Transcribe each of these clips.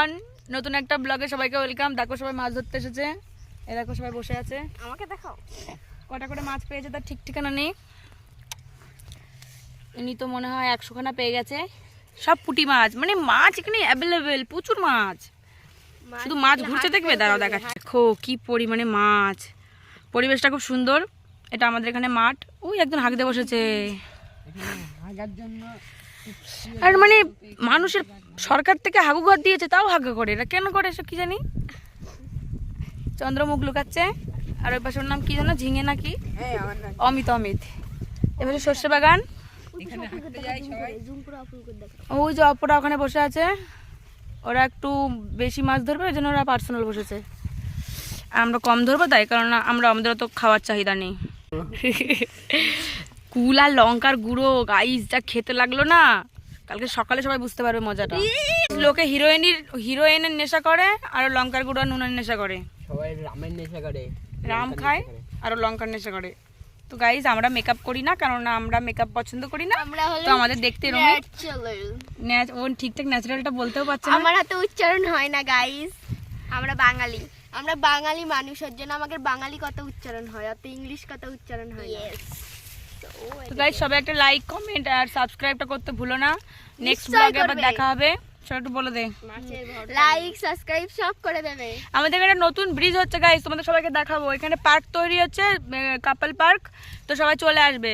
Everyone, নতুন একটা ব্লগে সবাইকে ওয়েলকাম। দেখো সবাই মাছ ধরতে এসেছে। এই দেখো সবাই বসে আছে। আমাকে দেখাও কটা করে মাছ পেয়েছে তার ঠিক ঠিকানা নেই। ইনি তো মনে হয় 100 খানা পেয়ে গেছে। সব পুঁটি মাছ, মানে মাছ এখানে অ্যাভেলেবেল, প্রচুর মাছ। শুধু মাছ ঘুরছে, দেখবে দাঁড়াও দেখাচ্ছে। দেখো কি পরিমাণে মাছ, পরিবেশটা খুব সুন্দর। এটা আমাদের এখানে মাঠ। ওই একজন হাঁক দিয়ে বসেছে। আর মানে মানুষের সরকার থেকে হাগু ঘর দিয়েছে, তাও হাগা করে। এটা কেন করে এসব কি জানি। চন্দ্রমুখ লুকাচ্ছে। আর ওই পাশের নাম কি জানো, ঝিঙে নাকি, অমিত। এবার সর্ষে বাগান। ওই যে অপরা ওখানে বসে আছে, ওরা একটু বেশি মাছ ধরবে, ওই জন্য ওরা পার্সোনাল বসেছে। আর আমরা কম ধরবো, তাই কারণ আমাদের তো খাওয়ার চাহিদা নেই। কুল আর লঙ্কার গুঁড়ো গাইস, যা খেতে লাগলো না, কালকে সকালে সবাই বুঝতে পারবে মজাটা। লোকে হিরোইনের নেশা করে, আর লঙ্কার গুঁড়ো নুনের নেশা করে। সবাই রামের নেশা করে, রাম খায় আর লঙ্কার নেশা করে। তো গাইস আমরা মেকআপ করি না, কারণ আমরা মেকআপ পছন্দ করি না। তো আমাদের দেখতে ও ঠিকঠাক ন্যাচারালটা বলতেও পারছে না। আমার হাতে উচ্চারণ হয় না গাইস। আমরা বাঙালি মানুষের জন্য আমাদের বাঙালি কথা উচ্চারণ হয়, অত ইংলিশ কথা উচ্চারণ হয় না। তো গাইস সবাই একটা লাইক, কমেন্ট আর সাবস্ক্রাইবটা করতে ভুলো না। নেক্সট ব্লগে আবার দেখা হবে। সবাই একটু বলে দে, লাইক সাবস্ক্রাইব সব করে দেবে। আমাদের এখানে নতুন ব্রিজ হচ্ছে গাইস, তোমাদের সবাইকে দেখাবো। এখানে পার্ক তৈরি হচ্ছে, কাপল পার্ক। তো সবাই চলে আসবে।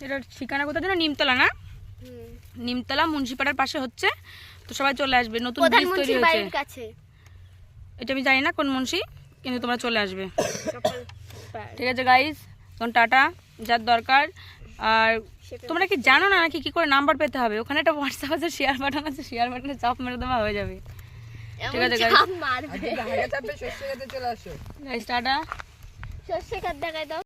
এটার ঠিকানা কোথায় যেন, নিমতলা না, নিমতলা মুন্সিপাড়ার পাশে হচ্ছে। তো সবাই চলে আসবে, নতুন ব্রিজ তৈরি হচ্ছে। এটা আমি জানি না কোন মুন্সি, কিন্তু তোমরা চলে আসবে। ঠিক আছে গাইস, তখন টাটা, যার দরকার। আর তোমরা কি জানো না নাকি কি করে নাম্বার পেতে হবে? ওখানে একটা হোয়াটসঅ্যাপ আছে, শেয়ার বাটন আছে, শেয়ার বাটনে চাপ মেরে দেওয়া হয়ে যাবে। ঠিক আছে গাইস, চলে আসো। Guys tata. সর্ষে কাট দেখাই দাও।